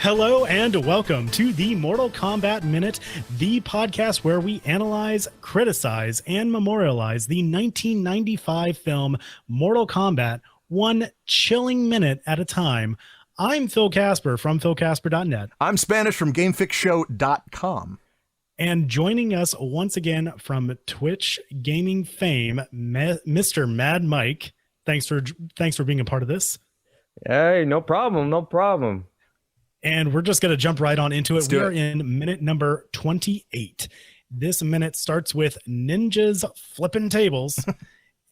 Hello and welcome to the Mortal Kombat Minute, the podcast where we analyze, criticize, and memorialize the 1995 film Mortal Kombat, one chilling minute at a time. I'm Phil Casper from philcasper.net. I'm Spanish from gamefixshow.com. And joining us once again from Twitch gaming fame, Mr. MadMike. Thanks for being a part of this. Hey, no problem. And we're just going to jump right on into it. We are in minute number 28. This minute starts with ninjas flipping tables,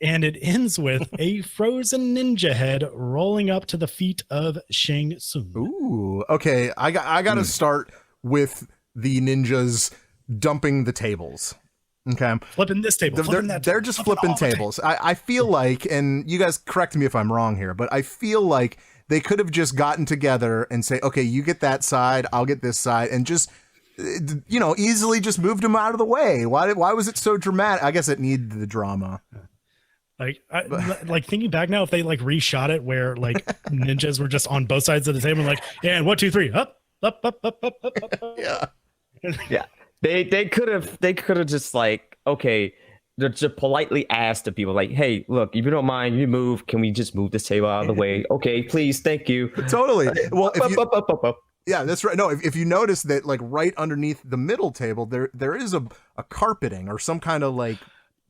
and it ends with a frozen ninja head rolling up to the feet of Shang Tsung. Ooh, okay. I got to start with the ninjas dumping the tables. Okay, flipping this table. They're just flipping tables. I feel like, and you guys correct me if I'm wrong here, but I feel like they could have just gotten together and say, okay, you get that side, I'll get this side, and just, easily just moved them out of the way. Why was it so dramatic? I guess it needed the drama. Like thinking back now, if they like reshot it where like ninjas were just on both sides of the table, like, and 1, 2, 3, up. Yeah. Yeah. They could have just like, okay, they're just politely asked the people like, hey, look, if you don't mind, you move. Can we just move this table out of the way? Okay, please, thank you. Totally. Well, yeah, that's right. No, if you notice that, like right underneath the middle table, there is a carpeting or some kind of like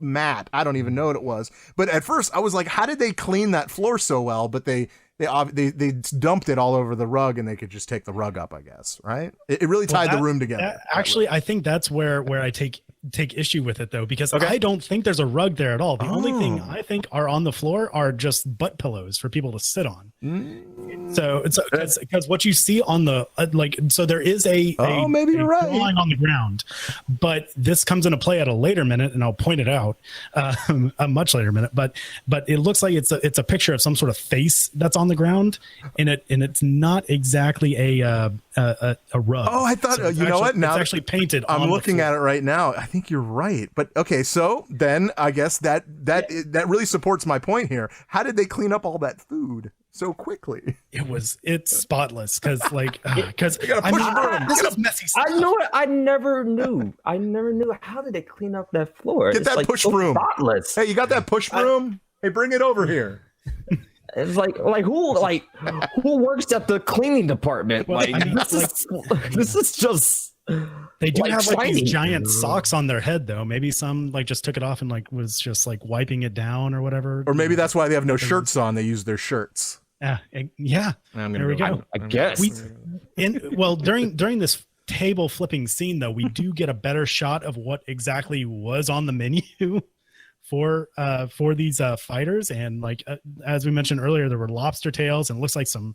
mat. I don't even know what it was. But at first, I was like, how did they clean that floor so well? But they dumped it all over the rug, and they could just take the rug up, I guess. Right? It really tied the room together. Actually, I think that's where I take issue with it, though, because I don't think there's a rug there at all. The only thing I think are on the floor are just butt pillows for people to sit on. So it's because what you see on the so there is maybe you're right, drawing on the ground, but this comes into play at a later minute, and I'll point it out a much later minute. But it looks like it's a picture of some sort of face that's on the ground, and it's not exactly a rug. Oh, I thought you know what? Now it's actually painted. I'm looking at it right now. I think you're right. But okay, so then I guess that really supports my point here. How did they clean up all that food so quickly? It's spotless because this is messy stuff. I know it. I never knew. How did they clean up that floor? Get that push broom. Spotless. Hey, you got that push broom? Hey, bring it over here. It's like who works at the cleaning department? Well, this is just. They do have like these giant socks on their head, though. Maybe some like just took it off and like was just like wiping it down or whatever. Or maybe that's why they have no shirts on. They use their shirts. Yeah. There we go. I guess. During this table flipping scene, though, we do get a better shot of what exactly was on the menu for these fighters, and as we mentioned earlier, there were lobster tails, and it looks like some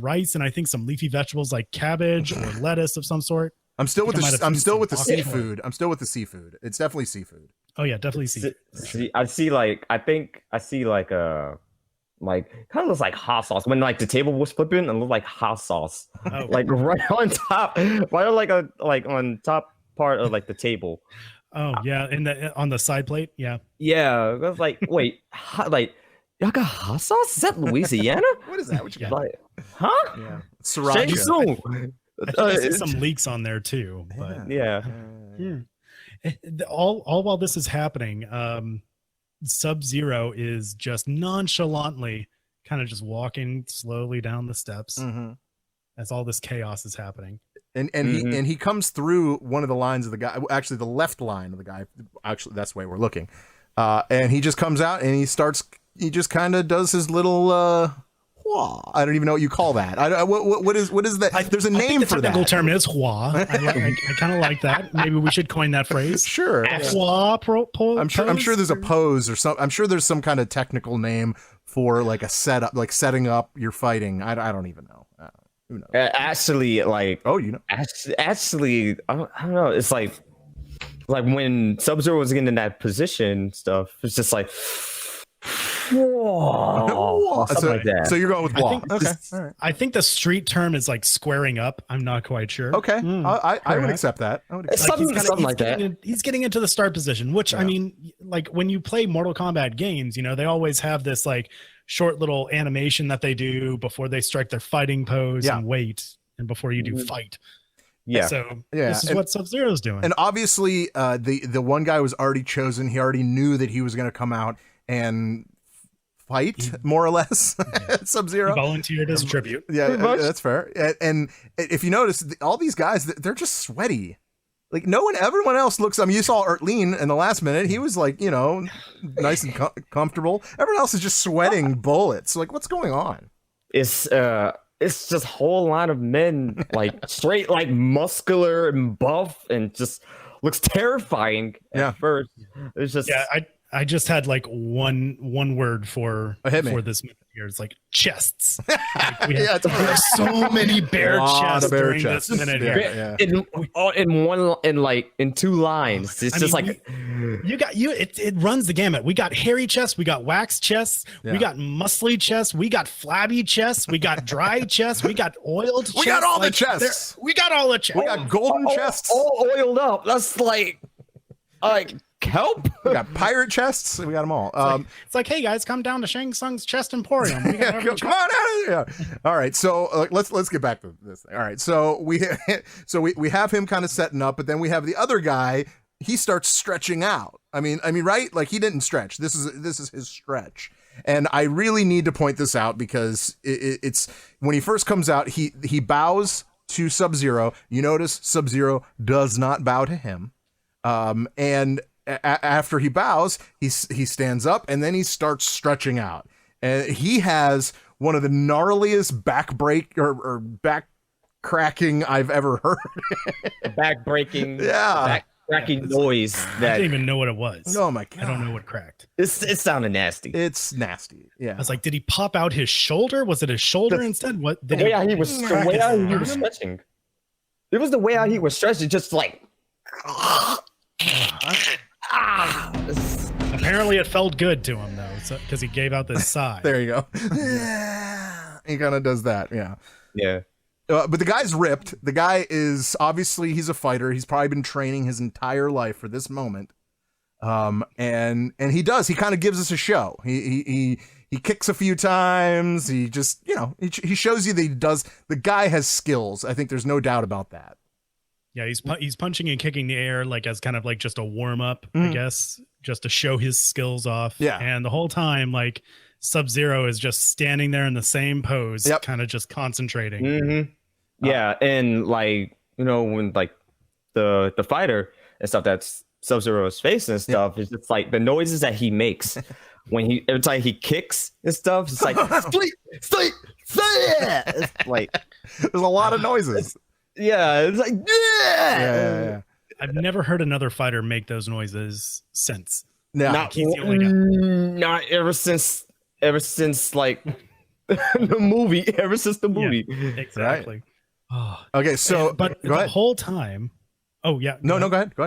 rice, and I think some leafy vegetables like cabbage or lettuce of some sort. I'm still with the seafood. I'm still with the seafood. It's definitely seafood. Oh yeah, definitely seafood. I see kind of looks like hot sauce when like the table was flipping, and looked like hot sauce, like right on top, on top part of like the table. Oh yeah, on the side plate, yeah. Yeah, I was like, wait, y'all got hot sauce? Is that Louisiana? What is that? What you got? Like, huh? Yeah, sriracha. I see some leeks on there too. But yeah. All while this is happening, Sub-Zero is just nonchalantly kind of just walking slowly down the steps as all this chaos is happening. And he comes through one of the lines of the guy, actually the left line of the guy. Actually, that's the way we're looking. And he just comes out and he just kind of does his little I don't even know what you call that. What is that? There's a name for that. The technical term is hua. I kind of like that. Maybe we should coin that phrase. Sure. Hua I'm sure there's a pose or some. I'm sure there's some kind of technical name for like a setup, like setting up your fighting. I don't even know. Who knows? Actually, like Actually, I don't know. It's like when Sub-Zero was getting in that position, stuff. It's just like. Whoa, like that. So you're going with wall. Okay. All right. I think the street term is like squaring up. I'm not quite sure. Okay. I would accept that. Something like that. He's getting into the start position, which I mean, like when you play Mortal Kombat games, they always have this like short little animation that they do before they strike their fighting pose and wait. and before you do, fight. Yeah. So Yeah, this is what Sub-Zero's doing. And obviously, the one guy was already chosen. He already knew that he was going to come out and fight, more or less, Sub-Zero. He volunteered as tribute. Yeah, that's fair. And if you notice, all these guys, they're just sweaty. Like, everyone else looks, I mean, you saw Ertleen in the last minute. He was like, nice and comfortable. Everyone else is just sweating bullets. Like, what's going on? It's just a whole lot of men, like straight, like muscular and buff, and just looks terrifying at first. It's just I just had like one word for this minute here. It's like chests. Like we have so many bare chests during this minute here. In two lines. It's just like it runs the gamut. We got hairy chests, we got wax chests, we got muscly chests, we got flabby chests, we got dry chests, we got oiled chests. We got all the chests. We got all the chests. We got golden chests. All oiled up. That's like kelp. We got pirate chests. We got them all. It's like, hey guys, come down to Shang Tsung's Chest Emporium. We got come on out of here. All right, so let's get back to this thing. All right, so we have him kind of setting up, but then we have the other guy. He starts stretching out. I mean, right? Like, he didn't stretch. This is his stretch. And I really need to point this out because it's when he first comes out, he bows to Sub-Zero. You notice Sub-Zero does not bow to him. And after he bows, he stands up and then he starts stretching out. And he has one of the gnarliest back break or back cracking I've ever heard. Back breaking, back cracking noise. I didn't even know what it was. Oh my god! I don't know what cracked. It sounded nasty. It's nasty. Yeah. I was like, did he pop out his shoulder? Was it his shoulder instead? What? The way how he was stretching. It was the way how he was stretching, just like. Apparently it felt good to him though, because he gave out this sigh. There you go. He kind of does that. Yeah. But the guy's ripped. The guy is obviously, he's a fighter. He's probably been training his entire life for this moment. And he kind of gives us a show. He kicks a few times. He just, he shows you that the guy has skills. I think there's no doubt about that. Yeah, he's punching and kicking the air like as kind of like just a warm up, I guess, just to show his skills off. Yeah. And the whole time, like, Sub-Zero is just standing there in the same pose, kind of just concentrating. Mm-hmm. Yeah, and like, when like the fighter and stuff that's Sub-Zero's face and stuff, it's just like the noises that he makes when every time he kicks and stuff, it's like sleep. It's like there's a lot of noises. Yeah, it's like yeah. I've never heard another fighter make those noises since. No, not ever since like the movie. Ever since the movie, exactly. Right. Okay, so but the whole time, go ahead.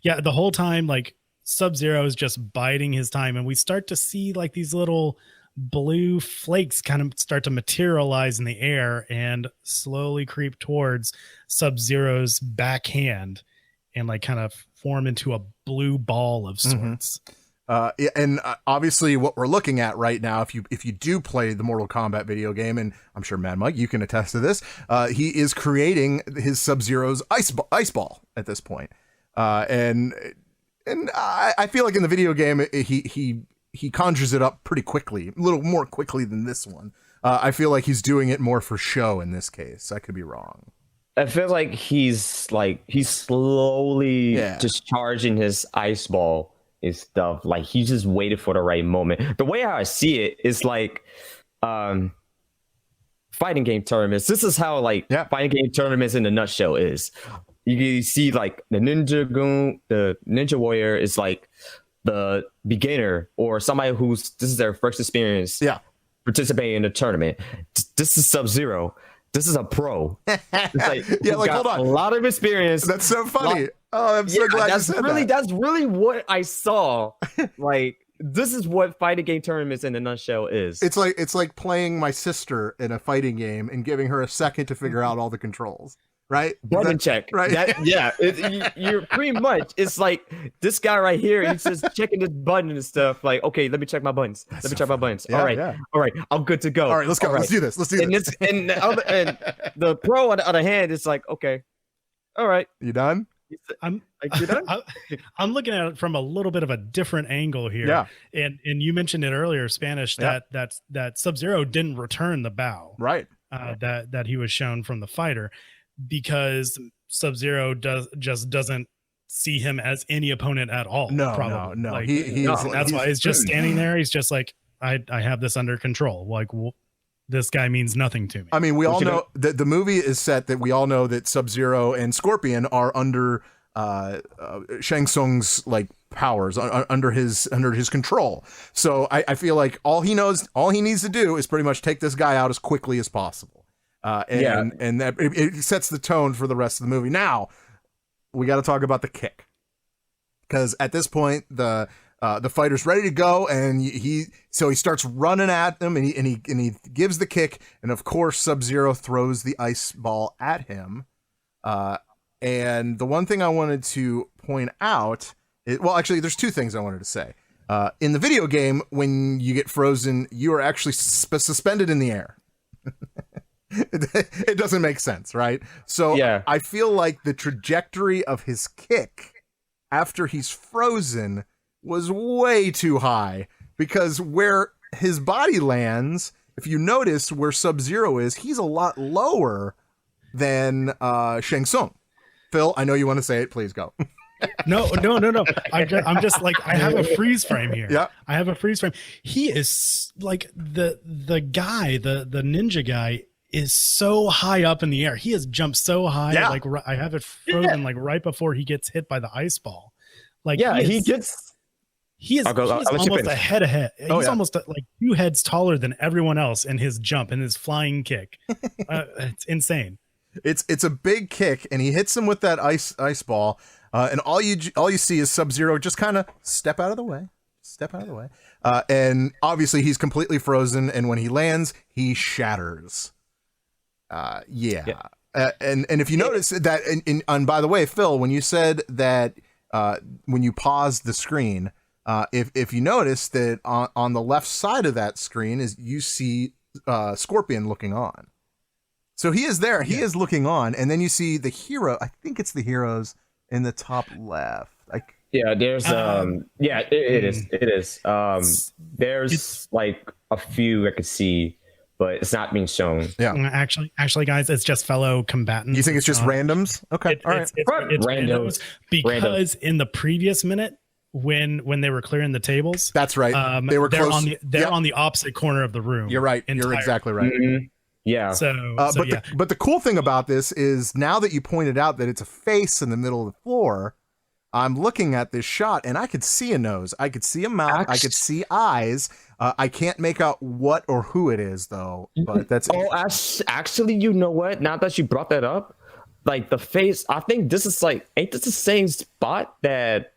Yeah, the whole time, like, Sub-Zero is just biding his time, and we start to see like these little blue flakes kind of start to materialize in the air and slowly creep towards Sub-Zero's backhand and like kind of form into a blue ball of sorts. And obviously what we're looking at right now, if you do play the Mortal Kombat video game, and I'm sure MadMike, you can attest to this, he is creating his Sub-Zero's ice ball at this point. And I feel like in the video game, he conjures it up pretty quickly, a little more quickly than this one. I feel like he's doing it more for show in this case. I could be wrong. I feel like he's slowly discharging his ice ball and stuff. Like, he just waited for the right moment. The way I see it is like fighting game tournaments. This is how fighting game tournaments in a nutshell is. You see like the ninja warrior is like the beginner or somebody this is their first experience participating in a tournament. This is Sub-Zero. This is a pro. It's like, hold on. A lot of experience. That's so funny. I'm so glad you said that. That's really what I saw. Like, this is what fighting game tournaments in a nutshell is. It's like playing my sister in a fighting game and giving her a second to figure out all the controls. right? Button check. Right. You're pretty much. It's like this guy right here. He's just checking this button and stuff. Like, okay, let me check my buttons. Let me check my buttons. Yeah, all right, I'm good to go. All right, let's go. Let's do this. And the pro on the other hand is like, okay, all right, you done? I'm like, you done? I'm looking at it from a little bit of a different angle here. Yeah. And you mentioned it earlier, Spanish, that Sub-Zero didn't return the bow. Right. That he was shown from the fighter, because Sub-Zero doesn't see him as any opponent at all. No. Like, That's why he's just standing there. He's just like, I have this under control. Like, this guy means nothing to me. I mean, we all know that the movie is set that we all know that Sub-Zero and Scorpion are under Shang Tsung's like powers, under his control. So I feel like all he needs to do is pretty much take this guy out as quickly as possible. And that it sets the tone for the rest of the movie. Now we got to talk about the kick, because at this point the fighter's ready to go, and he starts running at them, and he gives the kick, and of course Sub-Zero throws the ice ball at him. And the one thing I wanted to point out actually there's two things I wanted to say. In the video game, when you get frozen, you are actually suspended in the air. It doesn't make sense, right? So yeah. I feel like the trajectory of his kick after he's frozen was way too high, because where his body lands, if you notice where Sub-Zero is, he's a lot lower than Shang Tsung. Phil, I know you want to say it. Please go. No. I'm just like, I have a freeze frame here. Yeah, I have a freeze frame. He is like the guy, the ninja guy is so high up in the air. He has jumped so high. Yeah. Like I have it frozen like right before he gets hit by the ice ball. Like he gets. He's almost a head ahead. He's almost like 2 heads taller than everyone else in his jump and his flying kick. It's insane. It's a big kick, and he hits him with that ice ball, and all you see is Sub-Zero just kind of step out of the way, and obviously he's completely frozen, and when he lands, he shatters. And if you notice that, and by the way, Phil, when you said that when you pause the screen, if you notice that on the left side of that screen is you see Scorpion looking on. So he is there. He is looking on, and then you see the hero. I think it's the heroes in the top left. There's it is. There's like a few I could see, but it's not being shown. Yeah, actually, guys, it's just fellow combatants. You think it's just randoms? Okay, all right. It's randoms because in the previous minute, when they were clearing the tables, that's right. They were close. On the opposite corner of the room. You're right. You're exactly right. Mm-hmm. Yeah. But the cool thing about this is, now that you pointed out that it's a face in the middle of the floor, I'm looking at this shot and I could see a nose, I could see a mouth, I could see eyes. I can't make out what or who it is though. But that's actually, you know what? Now that you brought that up, like the face, I think this is like, ain't this the same spot that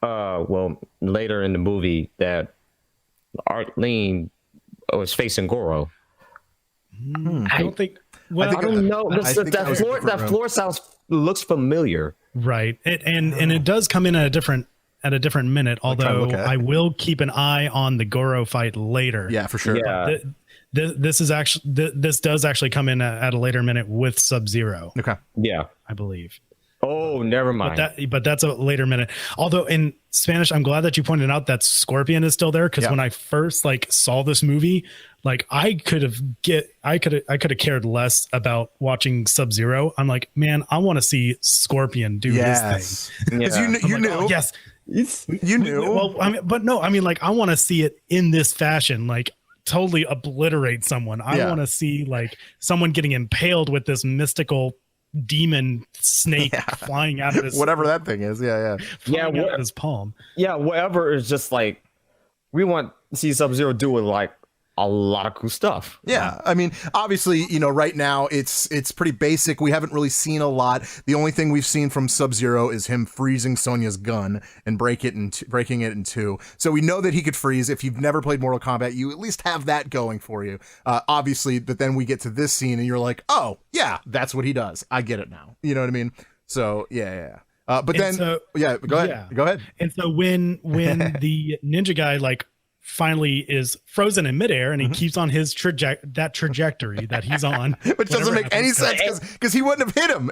later in the movie that Arlene was facing Goro? I don't think. Well, I don't know. That floor looks familiar, right? And it does come in at a different minute. Although I will keep an eye on the Goro fight later. Yeah, for sure. Yeah. This does actually come in at a later minute with Sub-Zero. Okay. Yeah, I believe. Oh, never mind. But that's a later minute. Although in Spanish, I'm glad that you pointed out that Scorpion is still there, because when I first saw this movie, I could have cared less about watching Sub-Zero. I'm like, man, I want to see Scorpion do his thing. Because you knew. Oh, yes. You knew. Well, I want to see it in this fashion, totally obliterate someone. I want to see someone getting impaled with this mystical demon snake flying out of his whatever that thing is. Out of his palm. Whatever is just we want to see Sub-Zero do it a lot of cool stuff. Yeah, I mean, obviously, right now it's pretty basic. We haven't really seen a lot. The only thing we've seen from Sub-Zero is him freezing Sonya's gun and breaking it in two. So we know that he could freeze. If you've never played Mortal Kombat, you at least have that going for you. Obviously, but then we get to this scene and you're like, oh, yeah, that's what he does. I get it now. You know what I mean? So, yeah. But then, go ahead. Yeah. Go ahead. And so when the ninja guy finally is frozen in midair and he keeps on his trajectory that he's on, which doesn't make any sense because he wouldn't have hit him.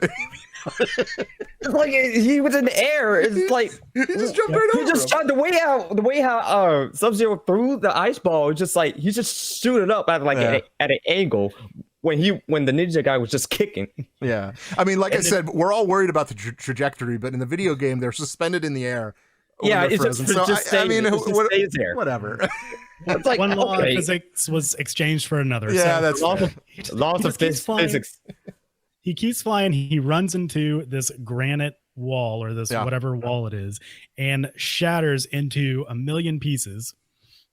It's like he was in the air. It's like he just jumped right over. He just shot the way how Sub-Zero threw the ice ball. It's just like he just shoot it up at at an angle when the ninja guy was just kicking. Yeah, I mean, like I said, we're all worried about the trajectory, but in the video game, they're suspended in the air. Yeah, it's just, so stays there. Whatever. It's like one law of physics was exchanged for another. Yeah, that's laws of physics. He keeps flying. He runs into this granite wall or this whatever wall it is, and shatters into a million pieces.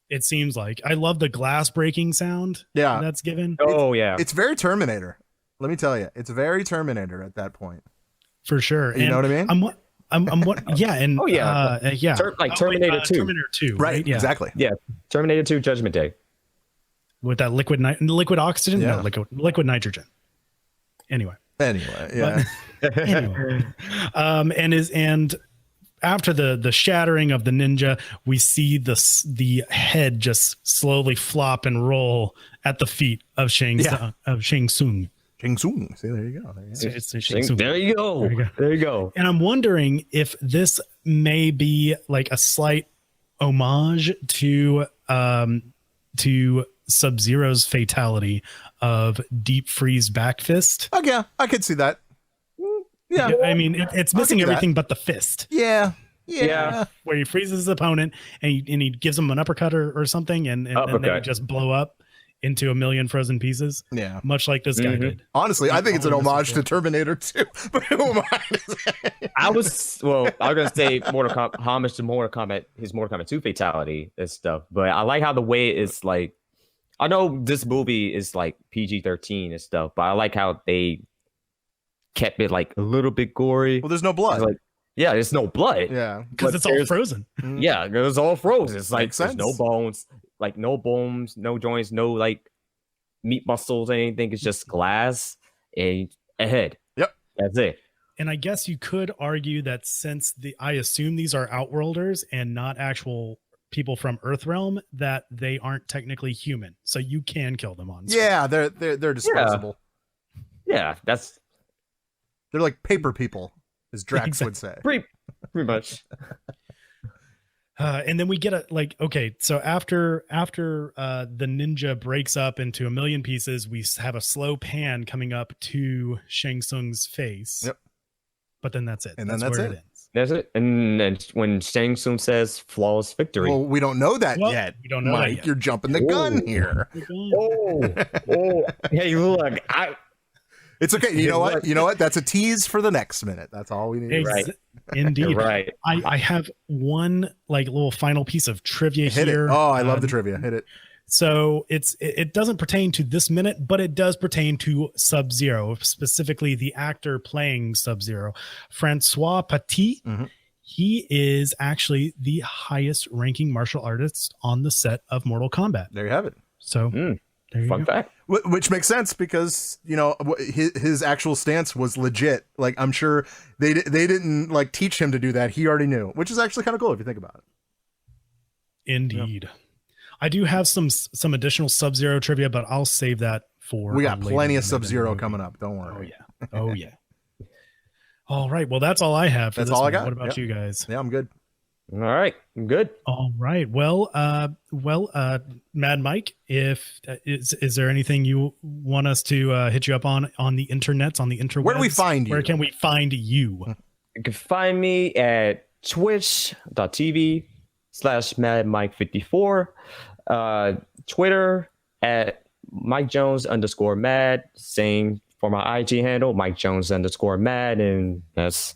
It seems like. I love the glass breaking sound. Yeah, that's given. It's very Terminator. Let me tell you, it's very Terminator at that point. For sure. You know what I mean? I'm what? Yeah, and like Terminator 2. Terminator 2, right? Yeah. Exactly. Yeah, Terminator 2, Judgment Day. With that liquid oxygen, no, liquid nitrogen. Anyway, yeah. Anyway, and after the shattering of the ninja, we see the head just slowly flop and roll at the feet of Shang Tsung. Shang Tsung. See, there you go. There you go. And I'm wondering if this may be like a slight homage to Sub-Zero's fatality of deep freeze back fist. Oh yeah, I could see that. Yeah, I mean it's missing everything but the fist. Yeah. Where he freezes his opponent and he gives him an uppercut or something, and then they just blow up into a million frozen pieces. Yeah. Much like this guy did. Honestly, I think it's an homage to Terminator 2. But who am I? I was gonna say homage to Mortal Kombat, his Mortal Kombat 2 fatality and stuff. But I like how the way it's like, I know this movie is like PG-13 and stuff, but I like how they kept it like a little bit gory. Well, there's no blood. There's no blood. Yeah. Because it's all frozen. Yeah, it's all frozen. It's like there's no bones. Like no bones, no joints, no like meat muscles, anything. It's just glass and a head. Yep. That's it. And I guess you could argue that since I assume these are Outworlders and not actual people from Earthrealm, that they aren't technically human. So you can kill them on screen. Yeah, they're disposable. Yeah, they're like paper people, as Drax would say. Pretty much. And then we get so after the ninja breaks up into a million pieces, we have a slow pan coming up to Shang Tsung's face. Yep. But then that's it. And that's where it ends. That's it. And then when Shang Tsung says flawless victory. Well, we don't know that yet. We don't know Mike, that yet. You're jumping the gun here. Hey, look, it's okay. You know what? That's a tease for the next minute. That's all we need. Right. Indeed. Right. I have one little final piece of trivia Hit here. It. Oh, I love the trivia. Hit it. So it doesn't pertain to this minute, but it does pertain to Sub-Zero, specifically the actor playing Sub-Zero, Francois Paty. Mm-hmm. He is actually the highest ranking martial artist on the set of Mortal Kombat. There you have it. So fun fact. Which makes sense because, his actual stance was legit. Like, I'm sure they didn't teach him to do that. He already knew, which is actually kind of cool if you think about it. Indeed. Yeah. I do have some additional Sub-Zero trivia, but I'll save that for. We got plenty of Sub-Zero coming up. Don't worry. Oh yeah. All right. Well, that's all I have. That's all I got. What about you guys? Yeah, I'm good. All right, I'm good. All right. Well, MadMike, is there anything you want us to hit you up on the internets, on the interwebs? Where do we find you? Where can we find you? You can find me at twitch.tv/MadMike54, Twitter at MikeJones_Mad, same for my IG handle, MikeJones_Mad, and that's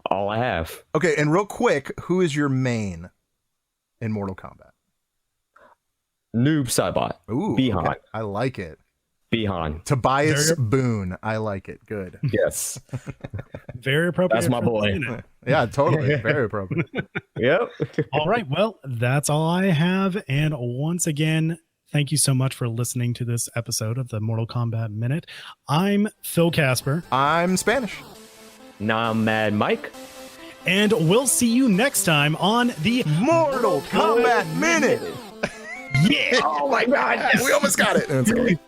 all I have. Okay, and real quick, who is your main in Mortal Kombat? Noob Saibot. Ooh, Bihan. okay. I like it. Bihan. Tobias Boone. I like it. Good. Yes. Very appropriate. That's my for boy. the minute. Yeah, totally. Very appropriate. Yep. All right. Well, that's all I have. And once again, thank you so much for listening to this episode of the Mortal Kombat Minute. I'm Phil Casper. I'm Spanish. Now I'm MadMike. And we'll see you next time on the Mortal Kombat Minute. Yeah. Oh my God. We almost got it. That's great.